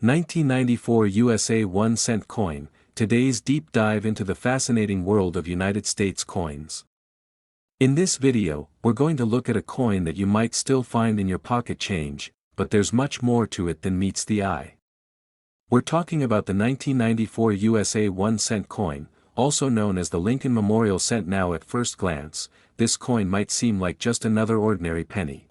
1994 USA 1 cent coin, today's deep dive into the fascinating world of United States coins. In this video, we're going to look at a coin that you might still find in your pocket change, but there's much more to it than meets the eye. We're talking about the 1994 USA 1 cent coin, also known as the Lincoln Memorial Cent. Now at first glance, this coin might seem like just another ordinary penny.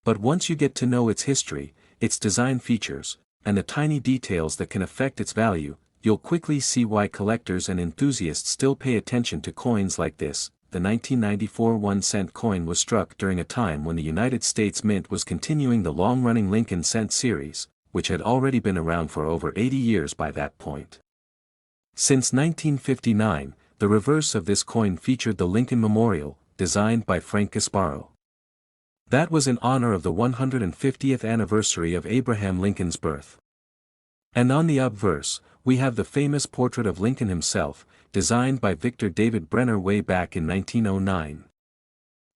But once you get to know its history, its design features, and the tiny details that can affect its value, you'll quickly see why collectors and enthusiasts still pay attention to coins like this. The 1994 1 cent coin was struck during a time when the United States Mint was continuing the long-running Lincoln Cent series, which had already been around for over 80 years by that point. Since 1959, the reverse of this coin featured the Lincoln Memorial, designed by Frank Gasparo. That was in honor of the 150th anniversary of Abraham Lincoln's birth. And on the obverse, we have the famous portrait of Lincoln himself, designed by Victor David Brenner way back in 1909.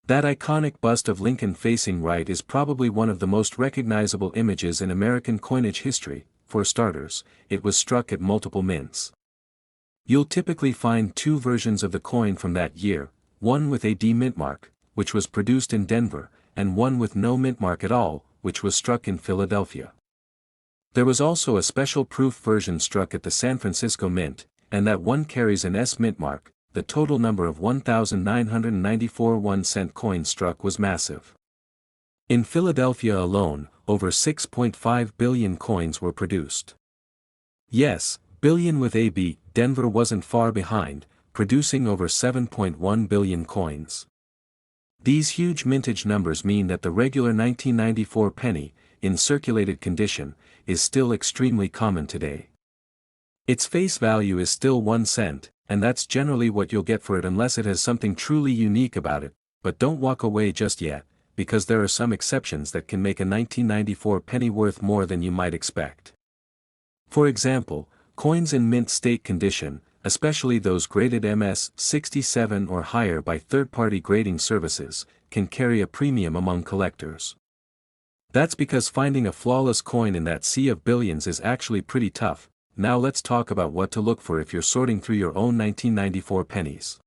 That iconic bust of Lincoln facing right is probably one of the most recognizable images in American coinage history. For starters, it was struck at multiple mints. You'll typically find two versions of the coin from that year, one with a D mint mark, which was produced in Denver, and one with no mint mark at all, which was struck in Philadelphia. There was also a special proof version struck at the San Francisco Mint, and that one carries an S mint mark. The total number of 1,994 1 cent coins struck was massive. In Philadelphia alone, over 6.5 billion coins were produced. Yes, billion with a B. Denver wasn't far behind, producing over 7.1 billion coins. These huge mintage numbers mean that the regular 1994 penny, in circulated condition, is still extremely common today. Its face value is still 1 cent, and that's generally what you'll get for it unless it has something truly unique about it, but don't walk away just yet, because there are some exceptions that can make a 1994 penny worth more than you might expect. For example, coins in mint state condition, especially those graded MS 67 or higher by third-party grading services, can carry a premium among collectors. That's because finding a flawless coin in that sea of billions is actually pretty tough. Now let's talk about what to look for if you're sorting through your own 1994 pennies.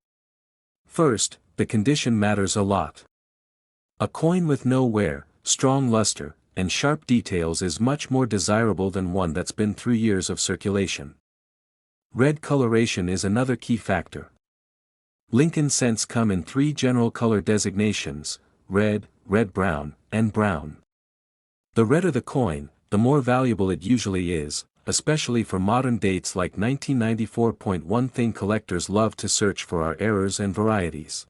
First, the condition matters a lot. A coin with no wear, strong luster, and sharp details is much more desirable than one that's been through years of circulation. Red coloration is another key factor. Lincoln cents come in three general color designations: red, red-brown, and brown. The redder the coin, the more valuable it usually is, especially for modern dates like 1994. One thing collectors love to search for are errors and varieties.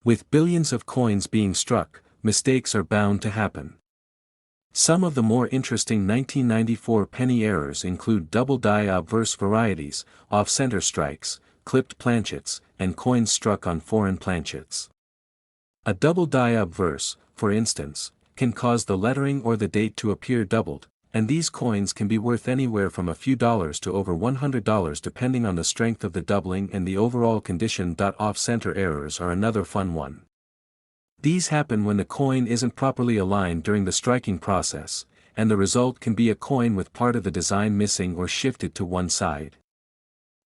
With billions of coins being struck, mistakes are bound to happen. Some of the more interesting 1994 penny errors include double-die obverse varieties, off-center strikes, clipped planchets, and coins struck on foreign planchets. A double-die obverse, for instance, can cause the lettering or the date to appear doubled, and these coins can be worth anywhere from a few dollars to over $100 depending on the strength of the doubling and the overall condition. Off-center errors are another fun one. These happen when the coin isn't properly aligned during the striking process, and the result can be a coin with part of the design missing or shifted to one side.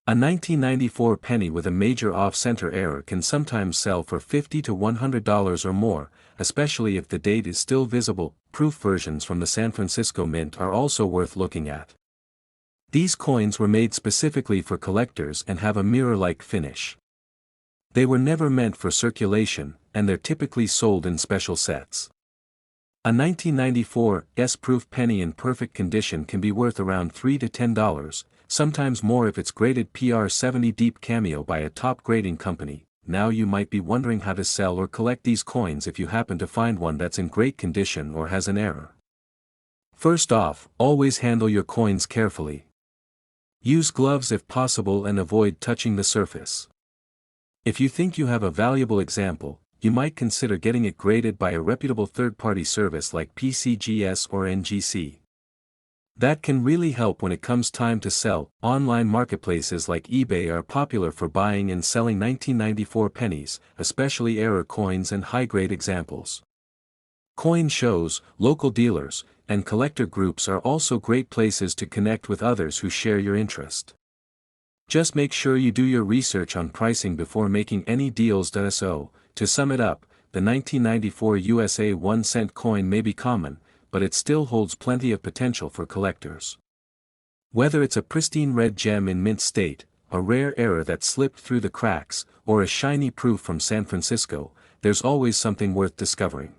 A 1994 penny with a major off-center error can sometimes sell for $50 to $100 or more, especially if the date is still visible. Proof versions from the San Francisco Mint are also worth looking at. These coins were made specifically for collectors and have a mirror-like finish. They were never meant for circulation, and they're typically sold in special sets. A 1994 S-proof penny in perfect condition can be worth around $3 to $10, sometimes more if it's graded PR 70 deep cameo by a top grading company. Now you might be wondering how to sell or collect these coins if you happen to find one that's in great condition or has an error. First off, always handle your coins carefully. Use gloves if possible and avoid touching the surface. If you think you have a valuable example, you might consider getting it graded by a reputable third-party service like PCGS or NGC. That can really help when it comes time to sell. Online marketplaces like eBay are popular for buying and selling 1994 pennies, especially error coins and high-grade examples. Coin shows, local dealers, and collector groups are also great places to connect with others who share your interest. Just make sure you do your research on pricing before making any deals. So, to sum it up, the 1994 USA 1-cent coin may be common, but it still holds plenty of potential for collectors. Whether it's a pristine red gem in mint state, a rare error that slipped through the cracks, or a shiny proof from San Francisco, there's always something worth discovering.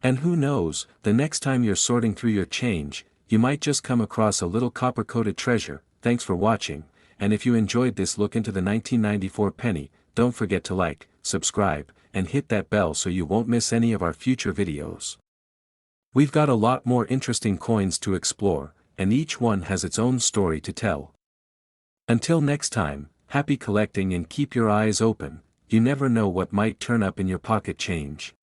And who knows, the next time you're sorting through your change, you might just come across a little copper-coated treasure. Thanks for watching, and if you enjoyed this look into the 1994 penny, don't forget to like, subscribe, and hit that bell so you won't miss any of our future videos. We've got a lot more interesting coins to explore, and each one has its own story to tell. Until next time, happy collecting and keep your eyes open. You never know what might turn up in your pocket change.